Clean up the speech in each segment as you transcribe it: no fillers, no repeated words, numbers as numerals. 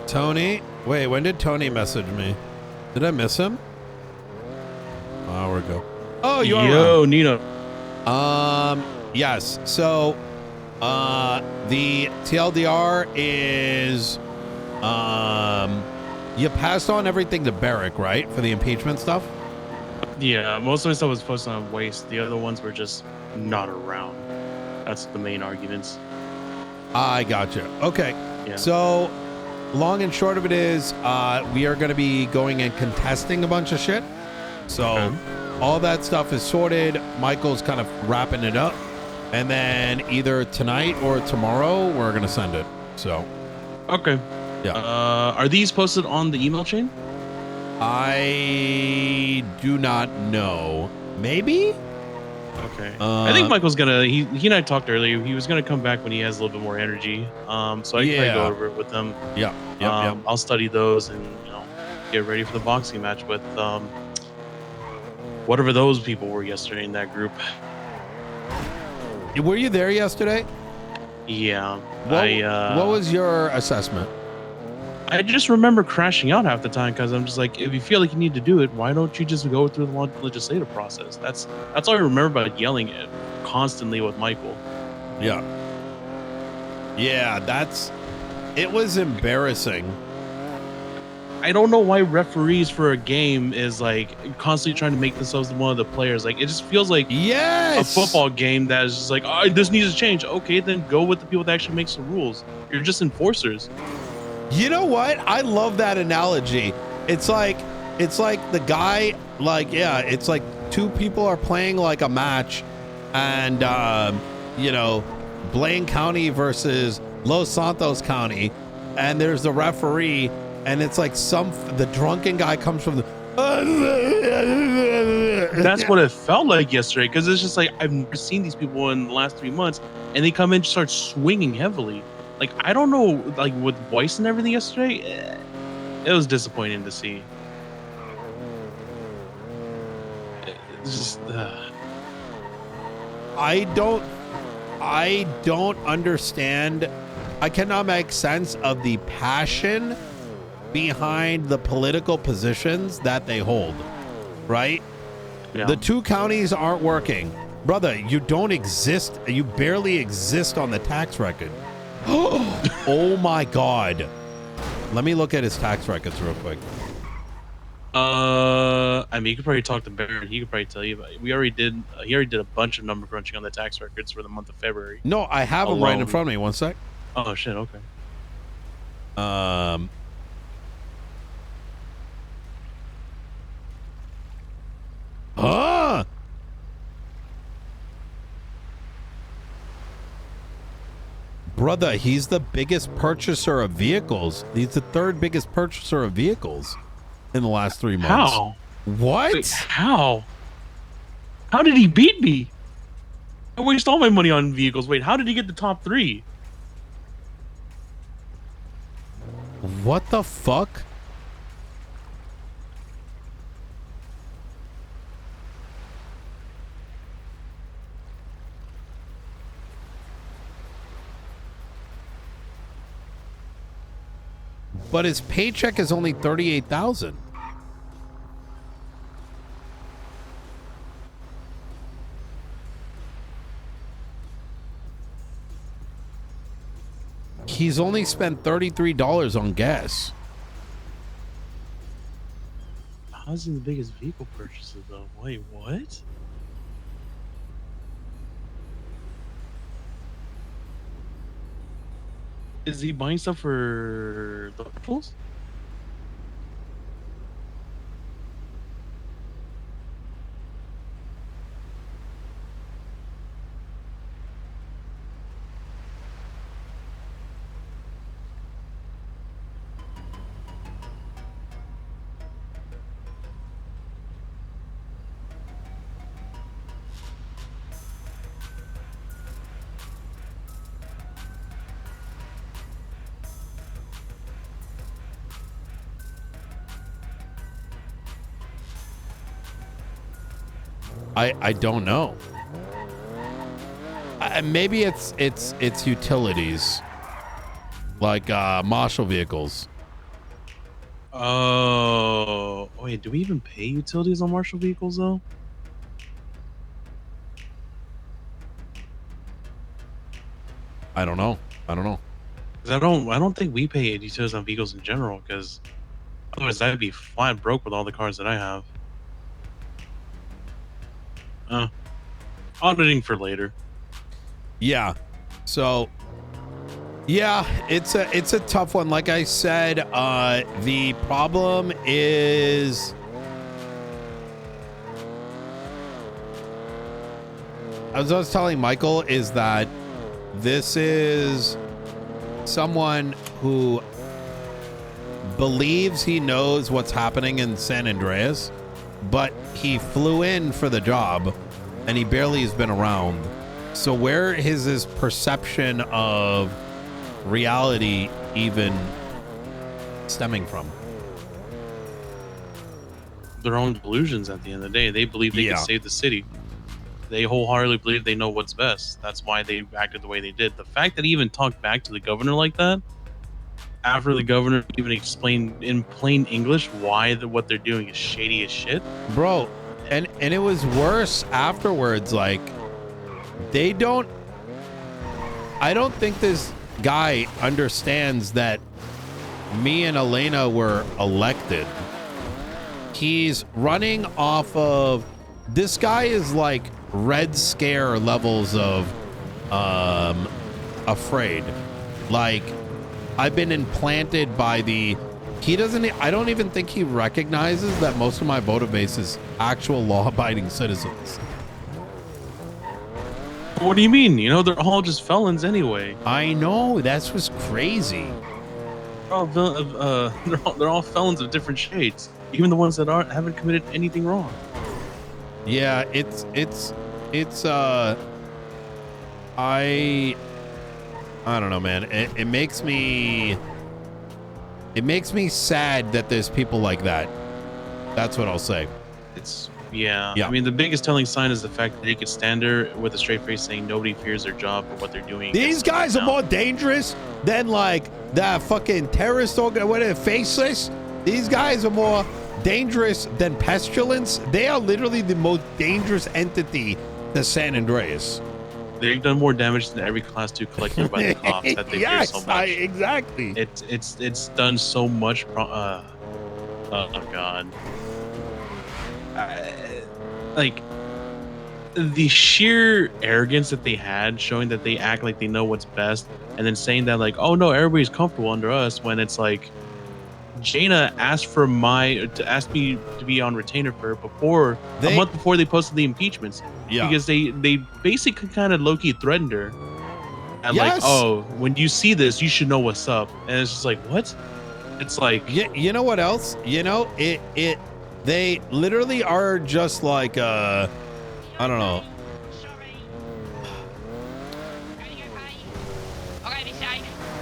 Tony. Wait, when did Tony message me? Did I miss him? Oh, we go. Oh, you are. Yo, Nino. Yes. So, the TLDR is, you passed on everything to Barrick, right, for the impeachment stuff? Yeah, most of my stuff was posted on Weiss. The other ones were just not around. That's the main arguments. I gotcha. Okay. Yeah. So, long and short of it is, we are going to be going and contesting a bunch of shit. So, all that stuff is sorted. Michael's kind of wrapping it up. And then either tonight or tomorrow, we're going to send it. So. Okay. Yeah. Are these posted on the email chain? I do not know. Maybe? Okay. I think Michael's gonna. He and I talked earlier. He was gonna come back when he has a little bit more energy. So I can probably go over it with him. Yeah. I'll study those and get ready for the boxing match with whatever those people were yesterday in that group. Were you there yesterday? Yeah. What was your assessment? I just remember crashing out half the time because I'm just like, if you feel like you need to do it, why don't you just go through the legislative process? That's all I remember about yelling it constantly with Michael. Yeah. Yeah, it was embarrassing. I don't know why referees for a game is like constantly trying to make themselves one of the players. Like, it just feels like a football game that is just like, oh, this needs to change. Okay, then go with the people that actually makes the rules. You're just enforcers. You know what? I love that analogy. It's like the guy, like, yeah, it's like two people are playing like a match and, Blaine County versus Los Santos County. And there's the referee and it's like the drunken guy comes from the. That's what it felt like yesterday. Cause it's just like, I've never seen these people in the last 3 months and they come in and start swinging heavily. Like, I don't know, like with Weiss and everything yesterday, it was disappointing to see. It's just, I don't understand. I cannot make sense of the passion behind the political positions that they hold, right? Yeah. The two counties aren't working. Brother, you don't exist. You barely exist on the tax record. Oh my God. Let me look at his tax records real quick. I mean, you could probably talk to Barron. He could probably tell you. But he already did a bunch of number crunching on the tax records for the month of February. No, I have them right in front of me. One sec. Oh shit. Okay. Brother, he's the biggest purchaser of vehicles. He's the third biggest purchaser of vehicles in the last 3 months. How? What? Wait, how? How did he beat me? I waste all my money on vehicles. Wait, how did he get the top 3? What the fuck? But his paycheck is only $38,000. He's only spent $33 on gas. How's he the biggest vehicle purchaser though? Wait, what? Is he buying stuff for the rifles? I don't know. Maybe it's utilities, like Marshall vehicles. Oh, wait, do we even pay utilities on Marshall vehicles though? I don't know. I don't know. 'Cause I don't think we pay utilities on vehicles in general, because otherwise I'd be flat broke with all the cars that I have. Auditing for later. Yeah. So yeah, it's a tough one. Like I said, the problem is as I was telling Michael is that this is someone who believes he knows what's happening in San Andreas, but he flew in for the job and he barely has been around. So where is his perception of reality even stemming from? Their own delusions at the end of the day. They believe they can save the city. They wholeheartedly believe they know what's best. That's why they acted the way they did. The fact that he even talked back to the governor like that, after the governor even explained in plain English why what they're doing is shady as shit. Bro, and it was worse afterwards. Like, I don't think this guy understands that me and Elena were elected. He's running off of, this guy is like Red Scare levels of afraid. Like, I've been implanted by I don't even think he recognizes that most of my voter base is actual law-abiding citizens. What do you mean? You know, they're all just felons anyway. I know, that's what's crazy. They're all felons of different shades. Even the ones that haven't committed anything wrong. Yeah, I don't know, man. It makes me sad that there's people like that. That's what I'll say. Yeah. I mean, the biggest telling sign is the fact that he could stand there with a straight face saying nobody fears their job or what they're doing. These guys are more dangerous than like that fucking terrorist whatever, Faceless. These guys are more dangerous than Pestilence. They are literally the most dangerous entity to San Andreas. They've done more damage than every class 2 collected by the cops that they fear so much. Exactly. It's done so much. Oh God. Like the sheer arrogance that they had, showing that they act like they know what's best, and then saying that like, oh no, everybody's comfortable under us, when it's like Jaina asked me to be on retainer for her a month before they posted the impeachments. Yeah. Because they basically kind of low-key threatened her. And like, oh, when you see this, you should know what's up. And it's just like, what? It's like, you know what else? You know, they literally are just like I don't know.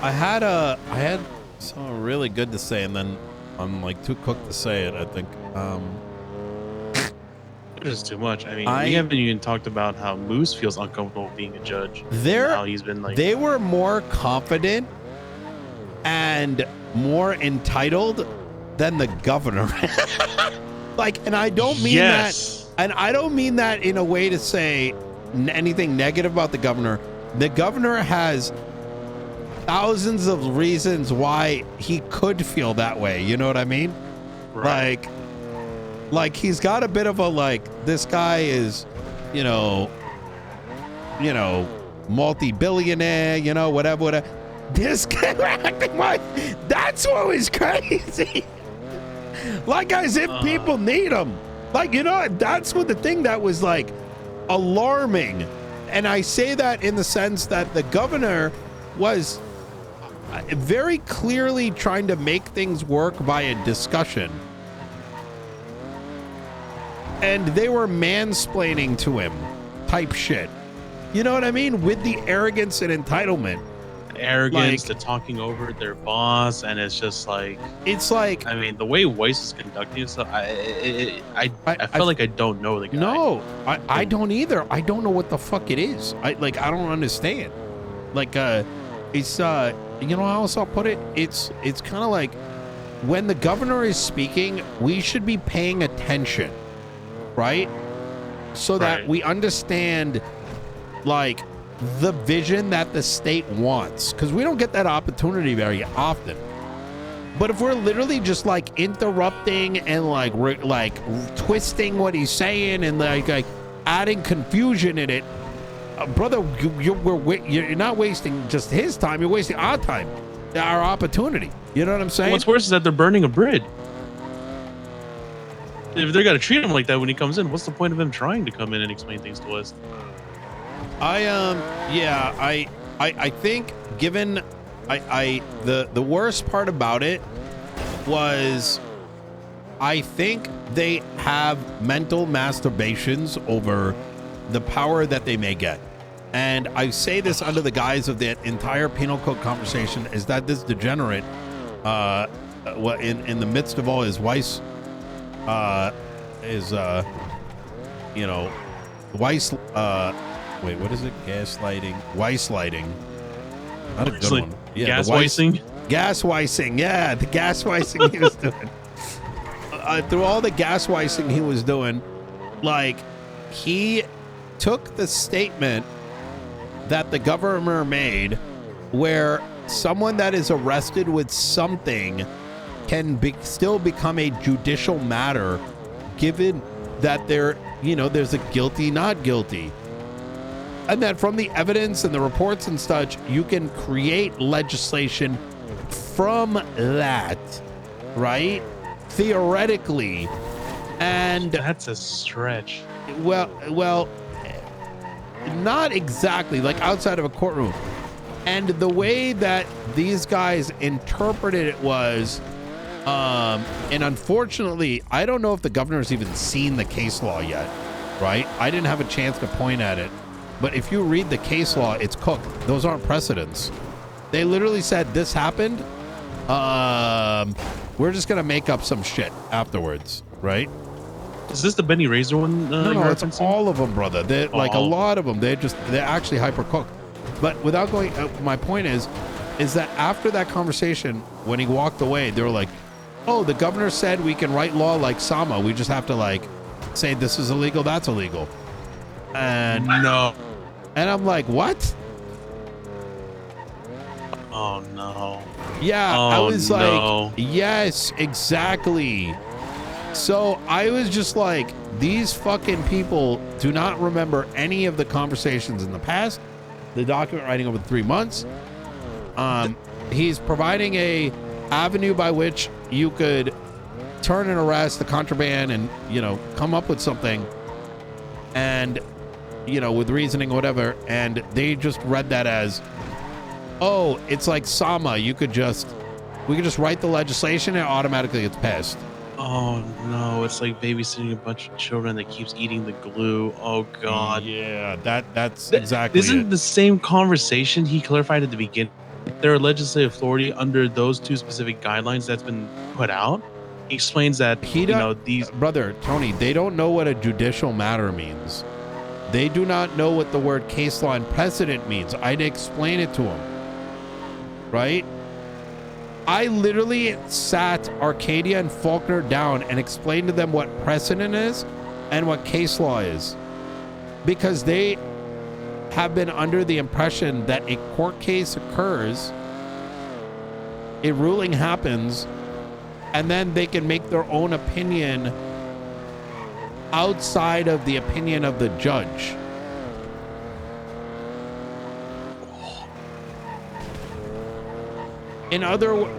I had something really good to say, and then I'm like too cooked to say it, I think. It's too much. I mean, we haven't even talked about how Moose feels uncomfortable being a judge. How he's been like, they were more confident and more entitled than the governor. Like, and I don't mean that, and I don't mean that in a way to say anything negative about the governor. The governor has thousands of reasons why he could feel that way. You know what I mean? Right. Like he's got a bit of a, like, this guy is, you know, multi-billionaire, you know, whatever. This guy acting like, that's what was crazy. Like, as if people need him. Like, you know, that's what the thing that was like alarming. And I say that in the sense that the governor was very clearly trying to make things work via discussion. And they were mansplaining to him type shit. You know what I mean? With the arrogance and entitlement. Arrogance, like, to talking over their boss, and it's just like, it's like, I mean, the way Weiss is conducting himself, I feel like I don't know the guy. No, I don't either. I don't know what the fuck it is. I don't understand. Like, it's you know how else I'll put it? It's kind of like when the governor is speaking, we should be paying attention, right? So that we understand, like, the vision that the state wants, because we don't get that opportunity very often. But if we're literally just like interrupting and like twisting what he's saying and like adding confusion in it, brother, you're not wasting just his time, you're wasting our time, our opportunity. You know what I'm saying? What's worse is that they're burning a bridge. If they're gonna treat him like that when he comes in, what's the point of him trying to come in and explain things to us? I think given the worst part about it was I think they have mental masturbations over the power that they may get. And I say this under the guise of the entire penal code conversation is that this degenerate in the midst of all his Weiss Weiss wait, what is it? Gaslighting. Weiss lighting. Not a good one. Yeah, gas Weissing? Gas Weissing. Yeah, the gas Weissing he was doing. Through all the gas Weissing he was doing, like, he took the statement that the governor made where someone that is arrested with something can still become a judicial matter given that there's a guilty, not guilty. And that from the evidence and the reports and such, you can create legislation from that, right? Theoretically. And that's a stretch. Well, not exactly, like outside of a courtroom. And the way that these guys interpreted it was, and unfortunately, I don't know if the governor's even seen the case law yet, right? I didn't have a chance to point at it. But if you read the case law, it's cooked. Those aren't precedents. They literally said this happened. We're just going to make up some shit afterwards, right? Is this the Benny Razor one? No, it's all of them, brother. They're like a lot of them. They're actually hyper cooked. But without going, my point is that after that conversation, when he walked away, they were like, oh, the governor said we can write law like Sama. We just have to like say this is illegal, that's illegal. And no. And I'm like, what? Oh no. Yeah, I was like, yes, exactly. So I was just like, these fucking people do not remember any of the conversations in the past. The document writing over 3 months. He's providing a avenue by which you could turn and arrest the contraband and, come up with something. And, with reasoning or whatever. And they just read that as, oh, it's like Sama. We could just write the legislation and it automatically gets passed. Oh no, it's like babysitting a bunch of children that keeps eating the glue. Oh god. Yeah, that's exactly This isn't the same conversation he clarified at the beginning. There are legislative authority under those two specific guidelines that's been put out. He explains that these brother Tony, they don't know what a judicial matter means. They do not know what the word case law and precedent means. I'd explain it to them. Right? I literally sat Arcadia and Faulkner down and explained to them what precedent is and what case law is. Because they have been under the impression that a court case occurs, a ruling happens, and then they can make their own opinion outside of the opinion of the judge.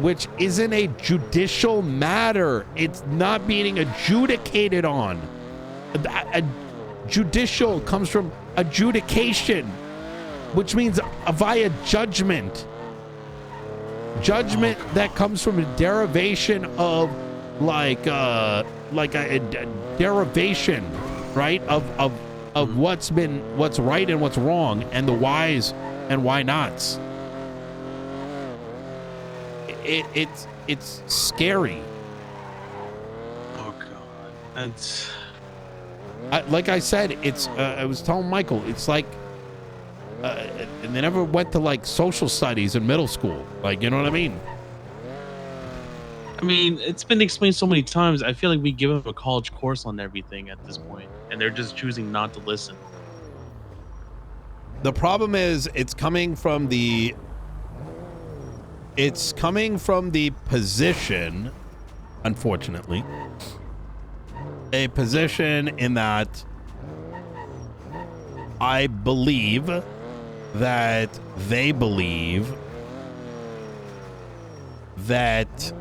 Which isn't a judicial matter. It's not being adjudicated on. A judicial comes from adjudication, which means via judgment. Judgment that comes from a derivation of like a derivation, right? Of what's right and what's wrong and the whys and why nots. It's scary. Oh god, that's. Like I said, it's. I was telling Michael, it's like. And they never went to like social studies in middle school, like, you know what I mean? I mean, it's been explained so many times. I feel like we give them a college course on everything at this point, and they're just choosing not to listen. The problem is it's coming from the position, unfortunately, a position in that I believe that they believe that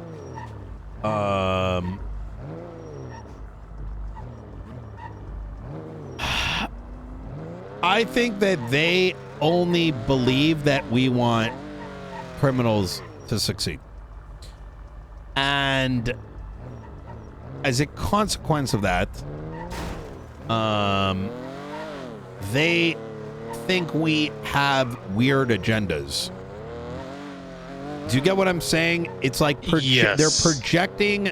I think that they only believe that we want criminals to succeed. And as a consequence of that, they think we have weird agendas. Do you get what I'm saying? It's like yes. They're projecting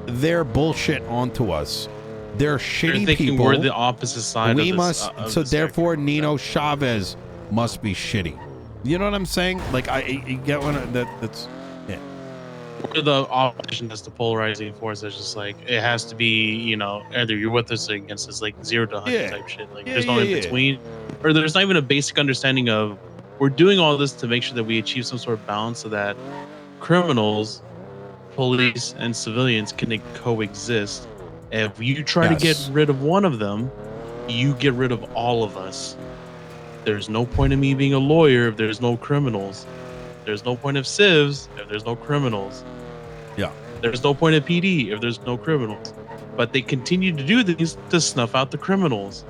their bullshit onto us. They're shitty thinking people. We're the opposite side. We of this, must. So therefore, Nino Chavez must be shitty. You know what I'm saying? Like you get what that's. Yeah. We're the opposition that's the polarizing force. That's just like it has to be. You know, either you're with us or against us. Like 0 to 100 type shit. Like there's no in between, or there's not even a basic understanding of. We're doing all this to make sure that we achieve some sort of balance so that criminals, police, and civilians can coexist. If you try to get rid of one of them, you get rid of all of us. There's no point in me being a lawyer if there's no criminals. There's no point of civs if there's no criminals. Yeah. There's no point of PD if there's no criminals. But they continue to do things to snuff out the criminals.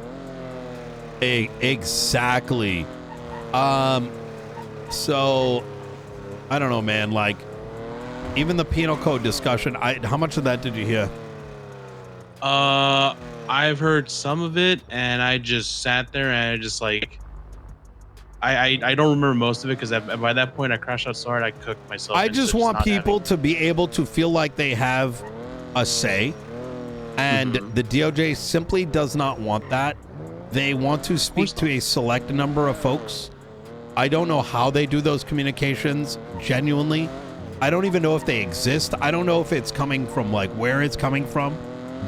Exactly. So I don't know, man. Like even the penal code discussion. How much of that did you hear? I've heard some of it, and I just sat there and I just like, I don't remember most of it because by that point I crashed out so hard I cooked myself. I just want people to be able to feel like they have a say, and the DOJ simply does not want that. They want to speak to a select number of folks. I don't know how they do those communications, genuinely. I don't even know if they exist. I don't know if it's coming from like where it's coming from,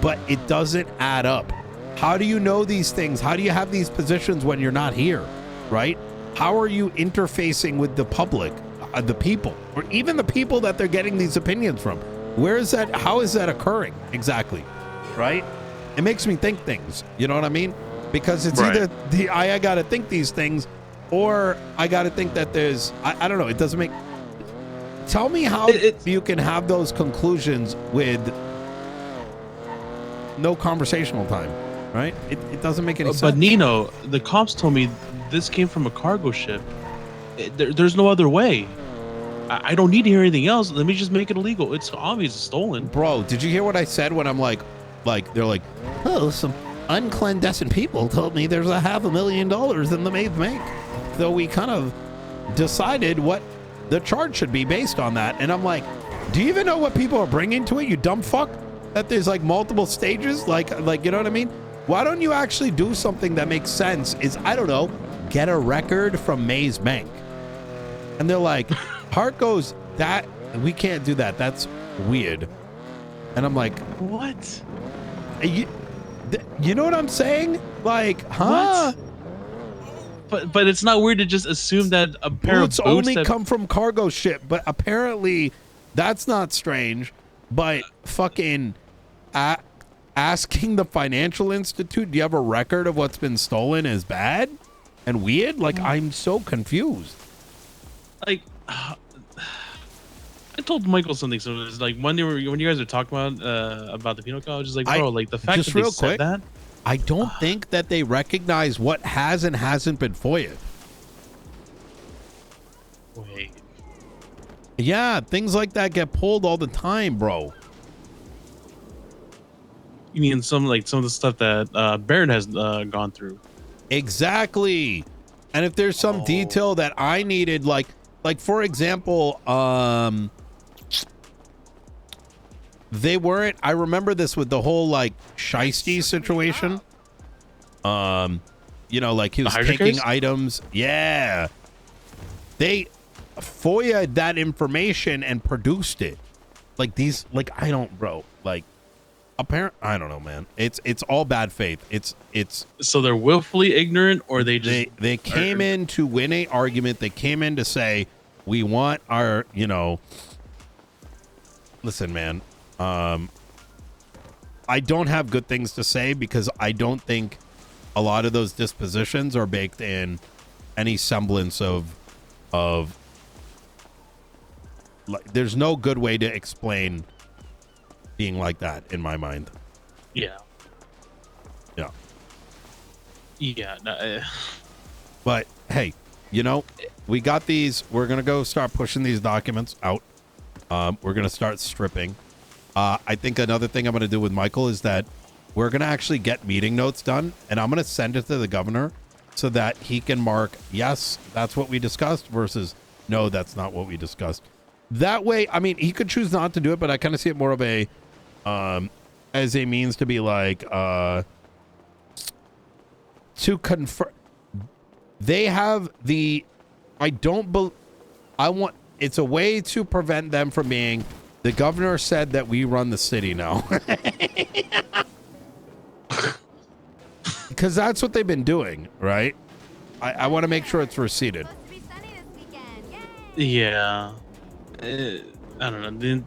but it doesn't add up. How do you know these things? How do you have these positions when you're not here, right? How are you interfacing with the public, the people, or even the people that they're getting these opinions from? Where is that? How is that occurring exactly, right? It makes me think things, you know what I mean? Because it's either I got to think these things, or I got to think that there's, I don't know. It doesn't make, tell me how you can have those conclusions with no conversational time, right? It doesn't make any sense. But Nino, the cops told me this came from a cargo ship. There's no other way. I don't need to hear anything else. Let me just make it illegal. It's obvious it's stolen. Bro, did you hear what I said when I'm like they're like, oh, some unclandestine people told me there's $500,000 in the Maid Bank. So we kind of decided what the charge should be based on that. And I'm like, do you even know what people are bringing to it, you dumb fuck? That there's like multiple stages, like you know what I mean? Why don't you actually do something that makes sense? Is, I don't know, get a record from Maze Bank. And they're like, Hart goes, that we can't do that. That's weird. And I'm like, what? You know what I'm saying? Like, huh? What? But it's not weird to just assume that a pair of boots only come from cargo ship, but apparently that's not strange. But fucking asking the financial institute, do you have a record of what's been stolen, is bad and weird? Like, I'm so confused. Like, I told Michael something. So it's like when you guys were talking about the penal code, I was just like, bro, like the fact that they said that. I don't think that they recognize what has and hasn't been FOIA'd. Wait. Yeah, things like that get pulled all the time, bro. You mean some of the stuff that Barrett has gone through? Exactly. And if there's some detail that I needed, like for example, they weren't, I remember this with the whole like shiesty situation. You know, like he was taking items. Yeah. They FOIA'd that information and produced it. Like these, like I don't, bro. Like I don't know, man. It's all bad faith. It's So they're willfully ignorant, or they came in to win a argument. They came in to say we want our, listen, man. I don't have good things to say because I don't think a lot of those dispositions are baked in any semblance of like, there's no good way to explain being like that in my mind. Yeah. No, but hey, we got these. We're gonna go start pushing these documents out. We're gonna start stripping. I think another thing I'm gonna do with Michael is that we're gonna actually get meeting notes done, and I'm gonna send it to the governor so that he can mark, yes, that's what we discussed, versus no, that's not what we discussed. That way, I mean, he could choose not to do it, but I kind of see it more of a as a means to be like to confirm. They have the it's a way to prevent them from being, the governor said that we run the city now. Because that's what they've been doing, right? I want to make sure it's receipted. Yeah. I don't know.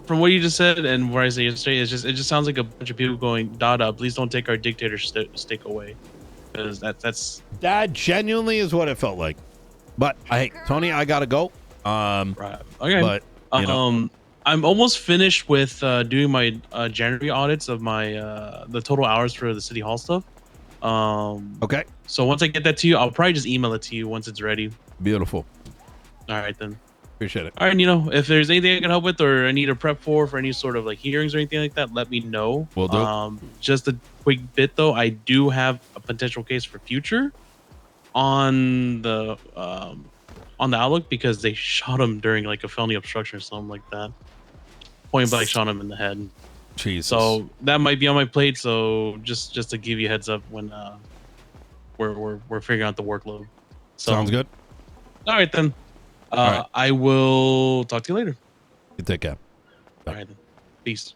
From what you just said and where I say yesterday, it just sounds like a bunch of people going, Dada, please don't take our dictator stick away. Because that genuinely is what it felt like. But hey, Tony, I gotta go. Right. Okay. But I'm almost finished with doing my January audits of my the total hours for the city hall stuff. Okay. So once I get that to you, I'll probably just email it to you once it's ready. Beautiful. All right then. Appreciate it. All right, Nino, if there's anything I can help with or I need a prep for any sort of like hearings or anything like that, let me know. Will do. Just a quick bit though, I do have a potential case for future on the Outlook because they shot him during like a felony obstruction or something like that. Point blank shot him in the head. Jesus. So that might be on my plate. So just to give you a heads up when we're figuring out the workload. So, sounds good. All right then. All right. I will talk to you later. You take care. All right then. Peace.